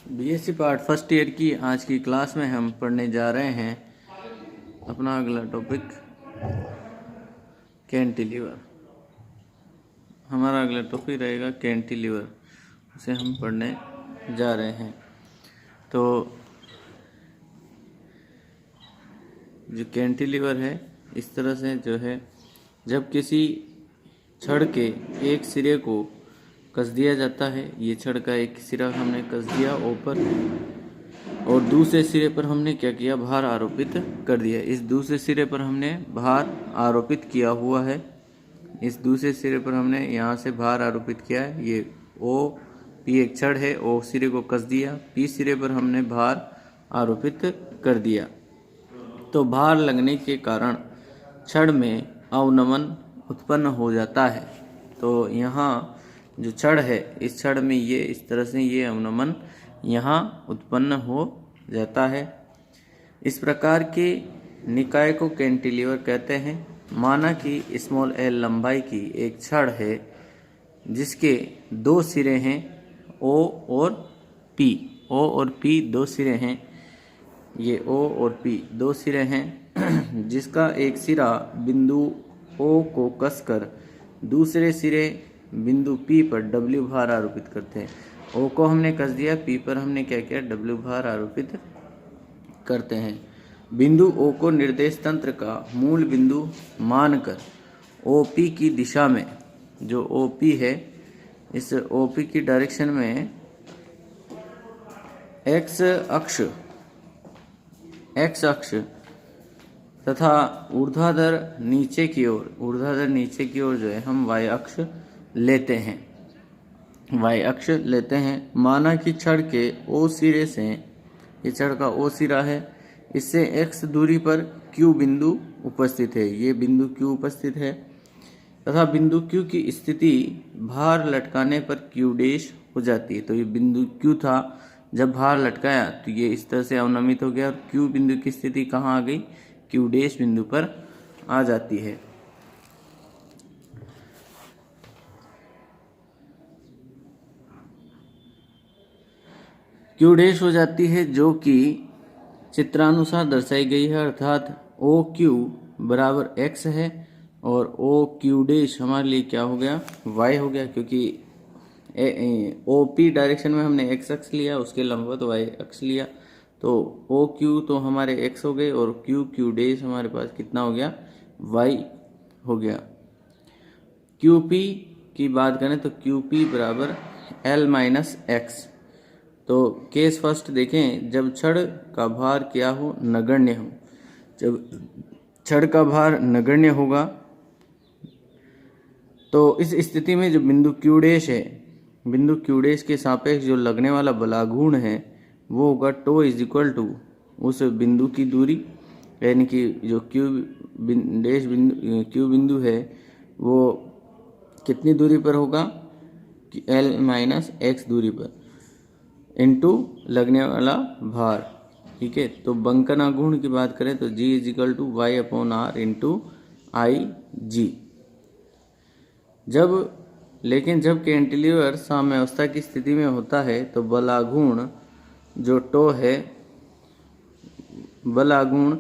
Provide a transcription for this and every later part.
BSc part first year की आज की क्लास में हम पढ़ने जा रहे हैं अपना अगला टॉपिक कैंटिलीवर। हमारा अगला टॉपिक रहेगा कैंटिलीवर, उसे हम पढ़ने जा रहे हैं। तो जो कैंटिलीवर है, इस तरह से जो है, जब किसी छड़ के एक सिरे को कस दिया जाता है, ये छड़ का एक सिरा हमने कस दिया ऊपर और दूसरे सिरे पर हमने क्या किया, भार आरोपित कर दिया। इस दूसरे सिरे पर हमने भार आरोपित किया हुआ है, इस दूसरे सिरे पर हमने यहाँ से भार आरोपित किया है। ये ओ पी एक छड़ है, ओ सिरे को कस दिया, पी सिरे पर हमने भार आरोपित कर दिया। तो भार लगने के कारण छड़ में अवनमन उत्पन्न हो जाता है। तो यहाँ जो छड़ है, इस छड़ में ये इस तरह से ये अवनमन यहाँ उत्पन्न हो जाता है। इस प्रकार के निकाय को कैंटिलीवर कहते हैं। माना कि स्मॉल एल लंबाई की एक छड़ है जिसके दो सिरे हैं, ओ और पी। ओ और पी दो सिरे हैं, ये ओ और पी दो सिरे हैं, जिसका एक सिरा बिंदु ओ को कसकर दूसरे सिरे बिंदु P पर W भार आरोपित करते हैं। O को हमने कस दिया, P पर हमने क्या किया, W भार आरोपित करते हैं। बिंदु O को निर्देश तंत्र का मूल बिंदु मानकर OP की दिशा में, जो OP है, इस OP की डायरेक्शन में x अक्ष तथा ऊर्ध्वाधर नीचे की ओर जो है हम y अक्ष लेते हैं। माना कि छड़ के ओ सिरे से, ये छड़ का ओ सिरा है, इससे x दूरी पर Q बिंदु उपस्थित है, ये बिंदु Q उपस्थित है तथा बिंदु Q की स्थिति भार लटकाने पर Q डैश हो जाती है। तो ये बिंदु Q था, जब भार लटकाया तो ये इस तरह से अवनमित हो गया और Q बिंदु की स्थिति कहाँ आ गई, Q डैश बिंदु पर आ जाती है। Q डैश हो जाती है, जो कि चित्रानुसार दर्शाई गई है, अर्थात OQ बराबर x है और OQ डैश हमारे लिए क्या हो गया, y हो गया, क्योंकि OP डायरेक्शन में हमने x अक्ष लिया, उसके लंबवत y अक्ष लिया। तो OQ तो हमारे x हो गए और QQ डैश हमारे पास कितना हो गया, y हो गया। QP की बात करें तो QP बराबर L माइनस एक्स। तो केस फर्स्ट देखें, जब छड़ का भार क्या हो, नगण्य हो। जब छड़ का भार नगण्य होगा तो इस स्थिति में जो बिंदु Q डैश है, बिंदु Q डैश के सापेक्ष जो लगने वाला बलाघूर्ण है वो होगा टो इज इक्वल टू उस बिंदु की दूरी, यानी कि जो Q बिंदु है वो कितनी दूरी पर होगा, कि L माइनस एक्स दूरी पर, इनटू लगने वाला भार। ठीक है, तो बंकन आघूर्ण की बात करें तो G is equal to y upon R into I G. लेकिन जब कैंटिलीवर साम्यावस्था की स्थिति में होता है तो बलाघूर्ण जो टो है, बलाघूर्ण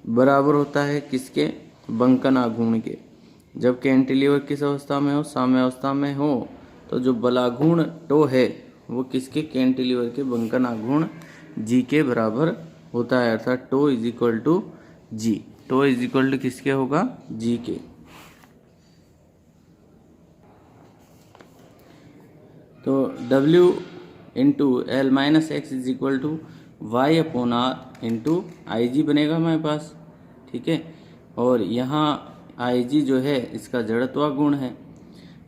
बराबर होता है किसके, बंकन आघूर्ण के। जब कैंटिलीवर किस अवस्था में हो, साम्यावस्था में हो, तो जो बलाघूर्ण टो है वो किसके, कैंटिलीवर के बंकन आघूर्ण G के बराबर होता है, अर्थात tau is equal to G। Tau is equal to किसके होगा, G के। तो W into L minus x is equal to y upon R into I G बनेगा हमारे पास। ठीक है, और यहाँ आई जी जो है इसका जड़त्वा गुण है।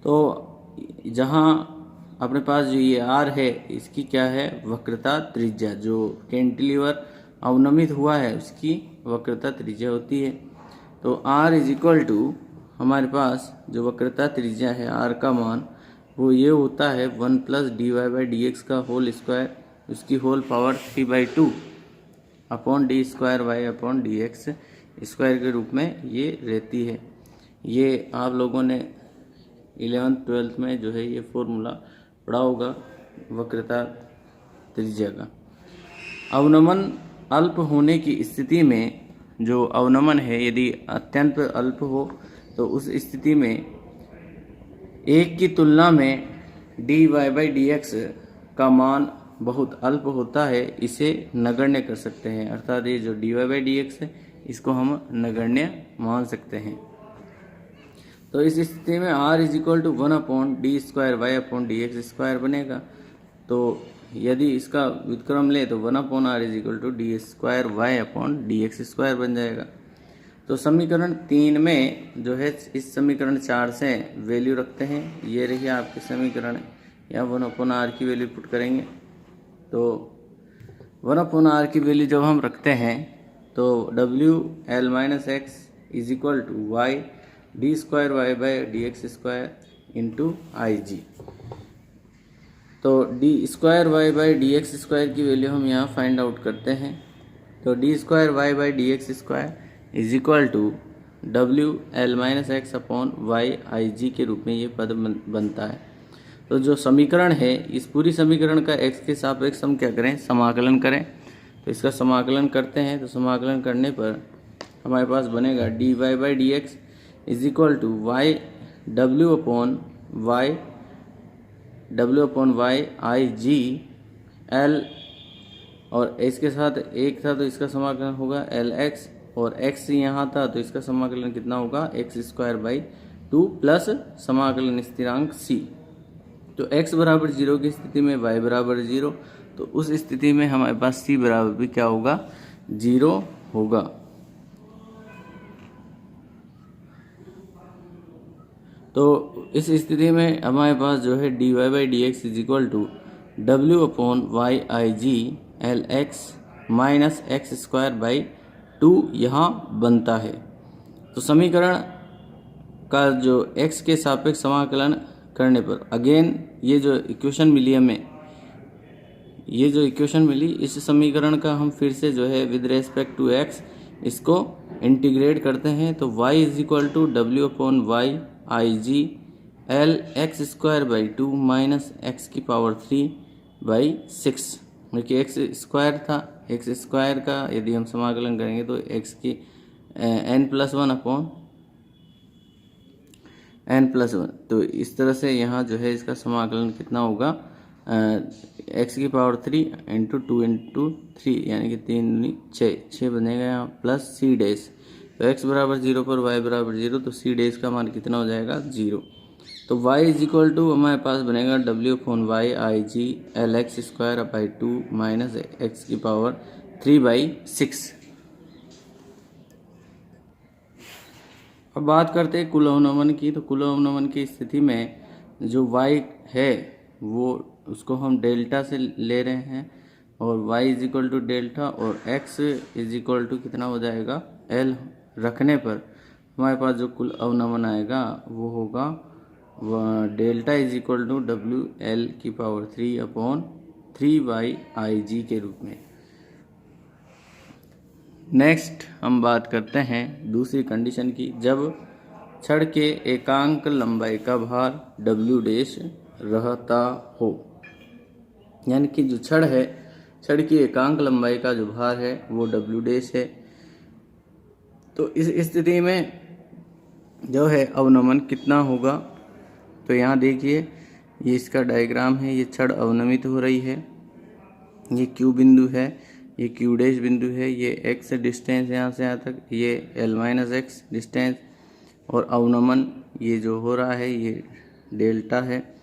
तो जहाँ अपने पास जो ये आर है, इसकी क्या है, वक्रता त्रिज्या, जो कैंटिलीवर अवनमित हुआ है उसकी वक्रता त्रिज्या होती है। तो आर इज इक्वल टू हमारे पास जो वक्रता त्रिज्या है, आर का मान वो ये होता है 1 plus D Y by D X का होल स्क्वायर, उसकी whole power 3/2 upon D square Y upon D x square के रूप में ये रहती है। ये आप लोगों ने 11th 12th में जो है ये फॉर्मूला पढ़ा होगा वक्रता त्रिज्या का। अवनमन अल्प होने की स्थिति में, जो अवनमन है यदि अत्यंत अल्प हो तो उस स्थिति में 1 की तुलना में dy/dx का मान बहुत अल्प होता है, इसे नगण्य कर सकते हैं। अर्थात ये जो dy/dx है इसको हम नगण्य मान सकते हैं। तो इस स्थिति में r = 1/d²y/dx² बनेगा। तो यदि इसका व्युत्क्रम ले तो 1/r = d²y/dx² बन जाएगा। तो समीकरण 3 में जो है इस समीकरण 4 से वैल्यू रखते हैं। ये रही आपके समीकरण, या 1/r की वैल्यू पुट करेंगे। तो 1/r की वैल्यू जब हम रखते हैं तो WL-x = y d²y/dx² into IG। तो d²y/dx² की वैल्यू हम यहाँ फाइंड आउट करते हैं। तो d²y/dx² = WL-x/yIg के रूप में ये पद बनता है। तो जो समीकरण है, इस पूरी समीकरण का x के सापेक्ष हम क्या करें, समाकलन करें। तो इसका समाकलन करते हैं। तो समाकलन करने पर हमारे पास बनेगा dy/dx = y WY/Ig L, और इसके साथ एक था तो इसका समाकलन होगा Lx, और x यहाँ था तो इसका समाकलन कितना होगा, x² प्लस समाकलन स्थिरांक c। तो x = 0 की स्थिति में y = 0, तो उस स्थिति में हमारे पास c बराबर भी क्या होगा, 0 होगा। तो इस स्थिति में हमारे पास जो है dy/dx = WYIG Lx - x²/2 यहाँ बनता है। तो समीकरण का जो x के सापेक्ष समाकलन करने पर अगेन ये जो इक्वेशन मिली हमें, ये जो इक्वेशन मिली, इस समीकरण का हम फिर से जो है विद रेस्पेक्ट टू x इसको इंटीग्रेट करते हैं। तो y = WYIG Lx²/2 - x⁴/6। देखिए x² था, x² का यदि हम समाकलन करेंगे तो x की n+1/n+1। तो इस तरह से यहाँ जो है इसका समाकलन कितना होगा, x⁴ इंटू 2 इंटू 3 यानी कि 3 6 बनेगा यहाँ, प्लस c डैश। तो x = 0 पर y = 0, तो c डैश का मान कितना हो जाएगा, 0। तो y = हमारे पास बनेगा WYIG Lx²/2 - x⁴/6। अब बात करते हैं कुल अवनमन की। तो कुल अवनमन की स्थिति में जो y है वो उसको हम डेल्टा से ले रहे हैं, और y = डेल्टा और x = कितना हो जाएगा, l रखने पर हमारे पास जो कुल अवनमन आएगा वो होगा डेल्टा = WL⁴/3/3YIG के रूप में। नेक्स्ट हम बात करते हैं दूसरी कंडीशन की, जब छड़ के एकांक लंबाई का भार W' रहता हो। यानी कि जो छड़ है, छड़ की एकांक लंबाई का जो भार है वो W' है। तो इस स्थिति में जो है अवनमन कितना होगा, तो यहाँ देखिए ये इसका डायग्राम है। ये छड़ अवनमित हो रही है, ये Q बिंदु है, ये Q' बिंदु है, ये x डिस्टेंस यहाँ से यहाँ तक, ये L-x डिस्टेंस, और अवनमन ये जो हो रहा है ये डेल्टा है,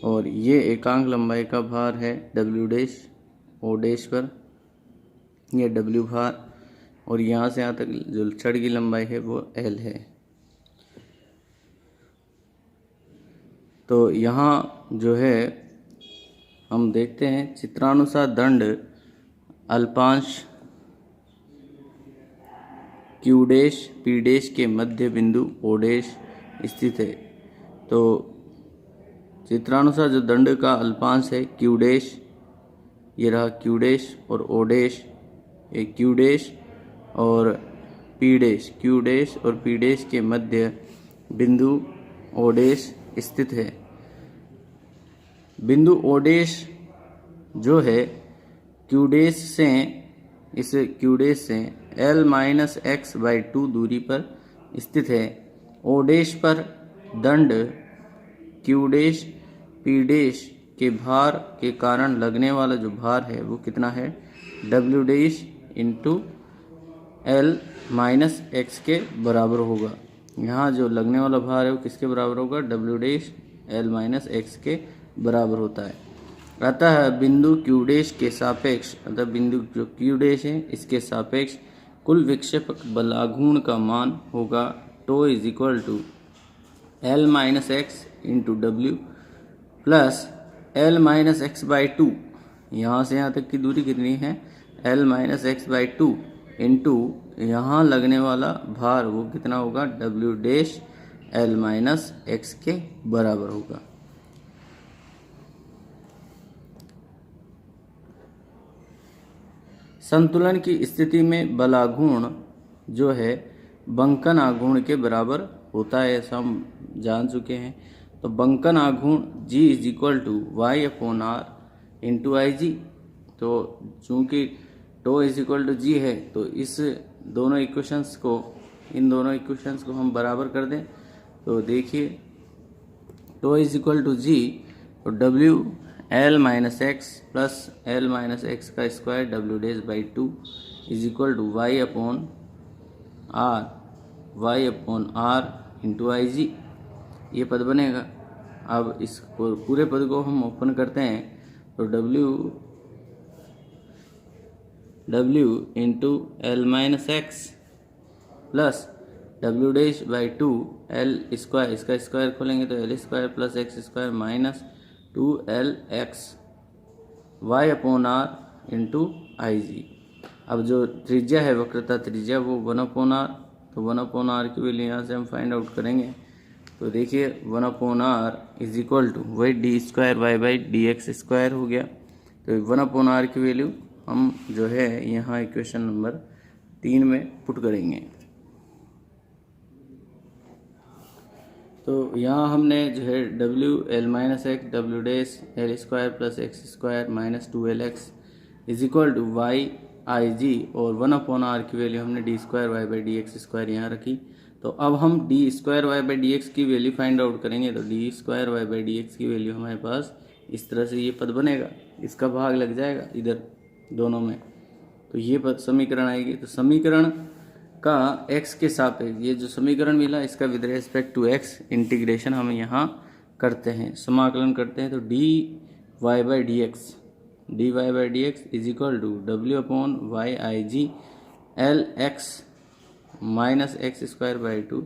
और ये एकांक लंबाई का भार है W' O' पर, ये W भार, और यहाँ से यहाँ तक जो छड़ की लंबाई है वो L है। तो यहाँ जो है हम देखते हैं चित्रानुसार दंड अल्पांश Q' P' के मध्य बिंदु O' स्थित है। तो चित्रानुसार जो दंड का अल्पांश है Q', ये रहा Q' और O', ये Q' और P', Q' और P' के मध्य बिंदु O' स्थित है। बिंदु O' जो है क्यू डैश से इस क्यू डैश से L माइनस एक्स बाई 2 दूरी पर स्थित है। ओ डैश पर दंड क्यू डैश पी डैश के भार के कारण लगने वाला जो भार है वो कितना है, W dash into L minus x के बराबर होगा। यहाँ जो लगने वाला भार है वो किसके बराबर होगा, W dash L minus x के बराबर होता है। अतः बिंदु क्यू डैश के सापेक्ष, अतः बिंदु जो क्यू डैश है इसके सापेक्ष कुल विक्षेपक बलाघूर्ण का मान होगा tau is equal to L minus X into W plus L minus X by 2, यहाँ से यहाँ तक की दूरी कितनी है, L minus X by 2 into यहाँ लगने वाला भार वो कितना होगा, W dash L minus x के बराबर होगा। संतुलन की स्थिति में बलाघूर्ण जो है बंकन आघूर्ण के बराबर होता है, ऐसा हम जान चुके हैं। तो बंकन आघूर्ण G is equal to y upon R into I G. तो चूंकि tau is equal to G है तो इन दोनों इक्वेशंस को हम बराबर कर दें। तो देखिए tau is equal to G, तो W L minus x plus L minus x का square W dash by 2 is equal to y upon R into I G, ये पद बनेगा। अब इस पूरे पद को हम ओपन करते हैं तो W into L minus x plus W dash by 2 L square, इसका स्क्वायर खोलेंगे तो L square plus x square minus 2LX y upon R into I G. अब जो त्रिज्या है वक्रता त्रिज्या वो 1 अपॉन आर, तो 1 अपॉन आर की वैल्यू यहाँ से हम फाइंड आउट करेंगे। तो देखिए 1 upon R is equal to वही d square y by D x square हो गया। तो 1 अपॉन आर की वैल्यू हम जो है यहाँ इक्वेशन नंबर 3 में पुट करेंगे। तो यहाँ हमने जो है W L minus x W dash L square plus x square minus 2LX is equal to y I G और 1 अपॉन आर की वैल्यू हमने d square y by D x square यहाँ रखी। तो अब हम d square y by D x की value find out करेंगे। तो d square y by D x की वैल्यू हमारे पास इस तरह से ये पद बनेगा, इसका भाग लग जाएगा इधर दोनों में, तो ये पद समीकरण आएगी। तो समीकरण का x के सापेक्ष ये जो समीकरण मिला इसका with respect to x integration हम यहाँ करते हैं, समाकलन करते हैं। तो d Y by D x is equal to W upon y I G L x minus x square by 2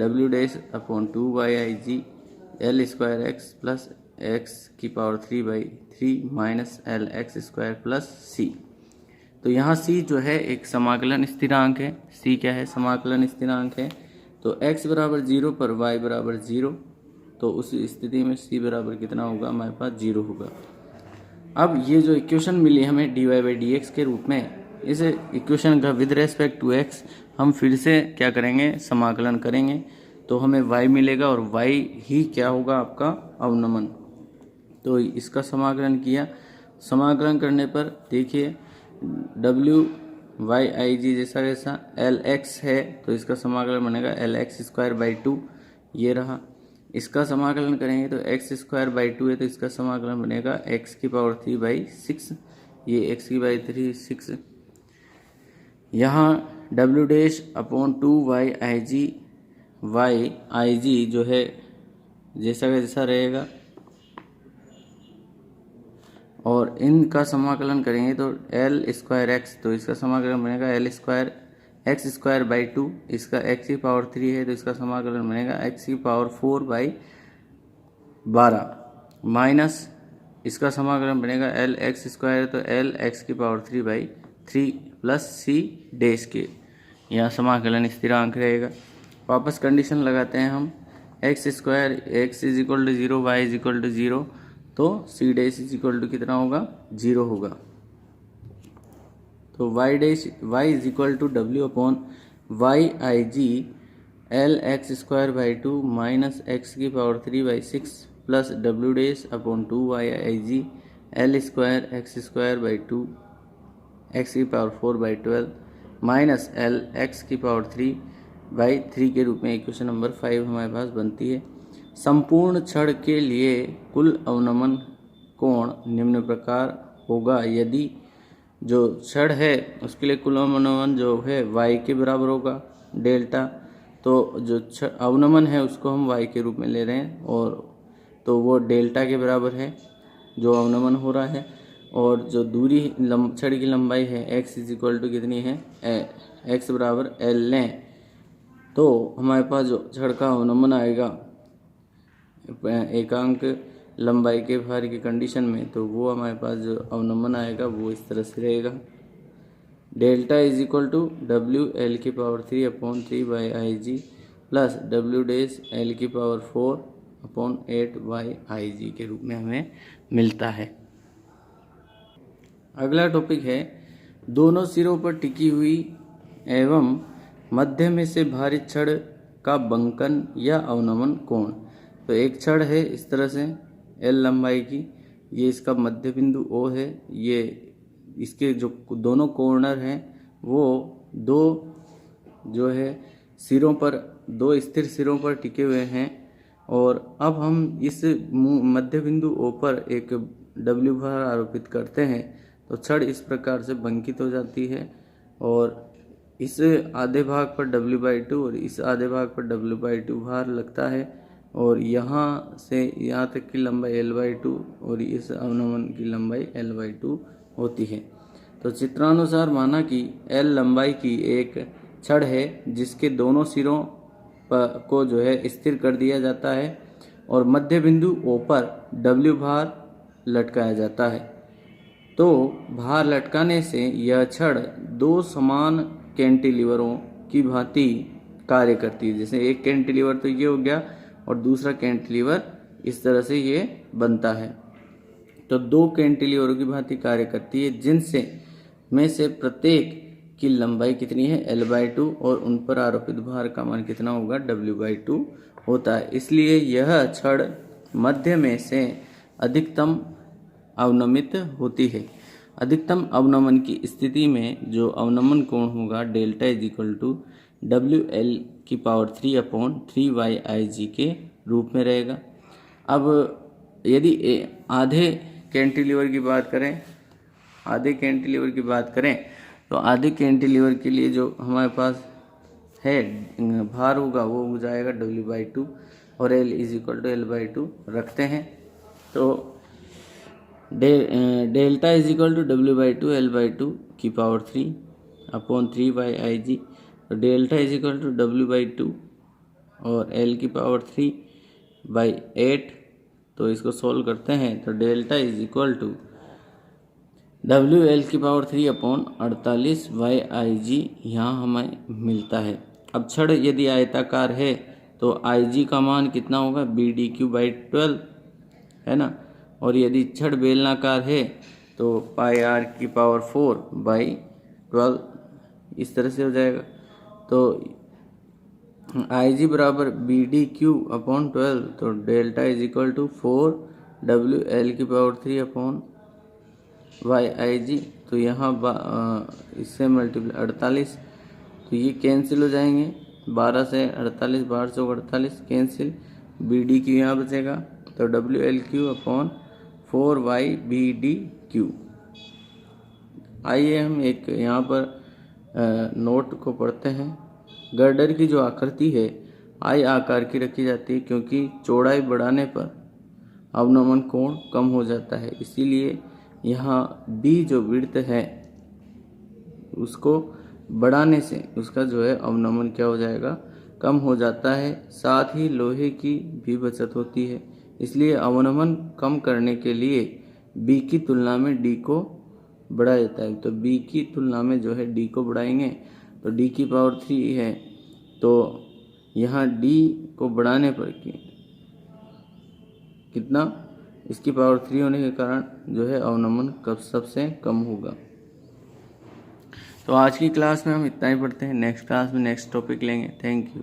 W dash upon 2 y I G L square x plus x की power 3 by 3 minus L x square plus C. तो यहाँ c जो है एक समाकलन स्थिरांक है, c क्या है, समाकलन स्थिरांक है। तो x बराबर 0 पर y बराबर 0, तो उस स्थिति में c बराबर कितना होगा, हमारे पास 0 होगा। अब ये जो इक्वेशन मिली हमें dy बाई डी एक्स के रूप में, इस इक्वेशन का विद रेस्पेक्ट टू x हम फिर से क्या करेंगे, समाकलन करेंगे। तो हमें y मिलेगा और y ही क्या होगा, आपका अवनमन। तो इसका समाकलन किया, समाकलन करने पर देखिए W वाई आई जी जैसा जैसा एल एक्स है तो इसका समाकलन बनेगा एल एक्स स्क्वायर बाई 2, ये रहा। इसका समाकलन करेंगे तो एक्स स्क्वायर बाई 2 है तो इसका समाकलन बनेगा एक्स की पावर 3 बाई 6, ये एक्स की बाई 3 6। यहाँ W dash upon 2 y I जी जो है जैसा का जैसा रहेगा, और इनका समाकलन करेंगे तो एल स्क्वायर एक्स, तो इसका समाकलन बनेगा L square x square by 2, इसका एक्स की पावर 3 है तो इसका समाकलन बनेगा एक्स की पावर 4 बाई 12 माइनस इसका समाकलन बनेगा एल एक्स स्क्वायर तो एल एक्स की power 3 by 3 plus C dash के, यहाँ समाकलन स्थिरांक रहेगा। वापस कंडीशन लगाते हैं हम, x square x is equal to 0 y is equal to 0, तो C dash is equal to कितना होगा, 0 होगा। तो y is equal to W upon y I G L x square by 2 minus x की power 3 by 6 plus W dash upon 2 y I G L square x square by 2 x की power 4/12 minus L x की power 3/3 के रूप में equation number 5 हमारे पास बनती है। संपूर्ण छड़ के लिए कुल अवनमन कोण निम्न प्रकार होगा। यदि जो छड़ है उसके लिए कुल अवनमन जो है y के बराबर होगा डेल्टा, तो जो अवनमन है उसको हम y के रूप में ले रहे हैं और तो वो डेल्टा के बराबर है जो अवनमन हो रहा है। और जो दूरी छड़ की लंबाई है x इज इक्वल टू कितनी है, x बराबर l लें तो हमारे पास जो छड़ का अवनमन आएगा एकांक लंबाई के भार की कंडीशन में, तो वो हमारे पास जो अवनमन आएगा वो इस तरह से रहेगा। Delta is equal to W L की power 3/3/IG plus W dash L की पावर 4/8/IG के रूप में हमें मिलता है। अगला टॉपिक है दोनों सिरों पर टिकी हुई एवं मध्य में से भारित छड़ का बंकन या अवनमन कोण। तो एक छड़ है इस तरह से एल लंबाई की, ये इसका मध्य बिंदु O है, ये इसके जो दोनों कॉर्नर हैं वो दो जो है सिरों पर, दो स्थिर सिरों पर टिके हुए हैं। और अब हम इस मध्य बिंदु O पर एक W भार आरोपित करते हैं तो छड़ इस प्रकार से बंकित हो जाती है और इस आधे भाग पर W/2 और इस आधे भाग पर W/2 भार लगता है और यहाँ से यहाँ तक की लंबाई L/2 और इस अवनमन की लंबाई L/2 होती है। तो चित्रानुसार माना कि L लंबाई की एक छड़ है जिसके दोनों सिरों को जो है स्थिर कर दिया जाता है और मध्य बिंदु O पर W भार लटकाया जाता है। तो भार लटकाने से यह छड़ दो समान कैंटिलीवरों की भांति कार्य करती है। जैसे एक कैंटिलीवर तो ये हो गया और दूसरा कैंटिलीवर इस तरह से ये बनता है। तो दो कैंटिलीवरों की भांति कार्य करती है जिनसे में से प्रत्येक की लंबाई कितनी है L/2 और उन पर आरोपित भार का मान कितना होगा W/2 होता है। इसलिए यह छड़ मध्य में से अधिकतम अवनमित होती है। अधिकतम अवनमन की स्थिति में जो अवनमन कोण होगा delta is equal to WL की पावर 3/3/IG के रूप में रहेगा। अब यदि आधे कैंटिलीवर की बात करें, तो आधे कैंटिलीवर के लिए जो हमारे पास है भार होगा वो हो जाएगा W/2 और L is equal to L/2 रखते हैं। तो delta is equal to W/2 L/2 की पावर 3/3/IG। तो delta is equal to W/2 और L की पावर 3/8। तो इसको सॉल्व करते हैं तो delta is equal to WL की पावर 3/48/IG यहाँ हमें मिलता है। अब छड़ यदि आयताकार है तो IG का मान कितना होगा BDQ/12 है ना, और यदि छड़ बेलनाकार है तो πr की पावर 4/12 इस तरह से हो जाएगा। तो IG बराबर BDQ/12, तो delta is equal to 4WL की पावर 3/IG। तो यहाँ इससे मल्टीप्लाई 48, तो ये कैंसिल हो जाएंगे 12 से 48, 12 से 48 कैंसिल, BDQ यहाँ बचेगा तो WLQ/4/BDQ। आइए हम एक यहाँ पर नोट को पढ़ते हैं। गर्डर की जो आकृति है I आकार की रखी जाती है क्योंकि चौड़ाई बढ़ाने पर अवनमन कोण कम हो जाता है। इसीलिए यहाँ B जो विड्थ है उसको बढ़ाने से उसका जो है अवनमन क्या हो जाएगा, कम हो जाता है। साथ ही लोहे की भी बचत होती है। इसलिए अवनमन कम करने के लिए B की तुलना में D को बढ़ाया जाता है। तो B की तुलना में जो है D को बढ़ाएंगे तो D की पावर 3 है, तो यहाँ D को बढ़ाने पर कितना, इसकी पावर 3 होने के कारण जो है अवनमन कब सबसे कम होगा। तो आज की क्लास में हम इतना ही पढ़ते हैं। नेक्स्ट क्लास में नेक्स्ट टॉपिक लेंगे। Thank you.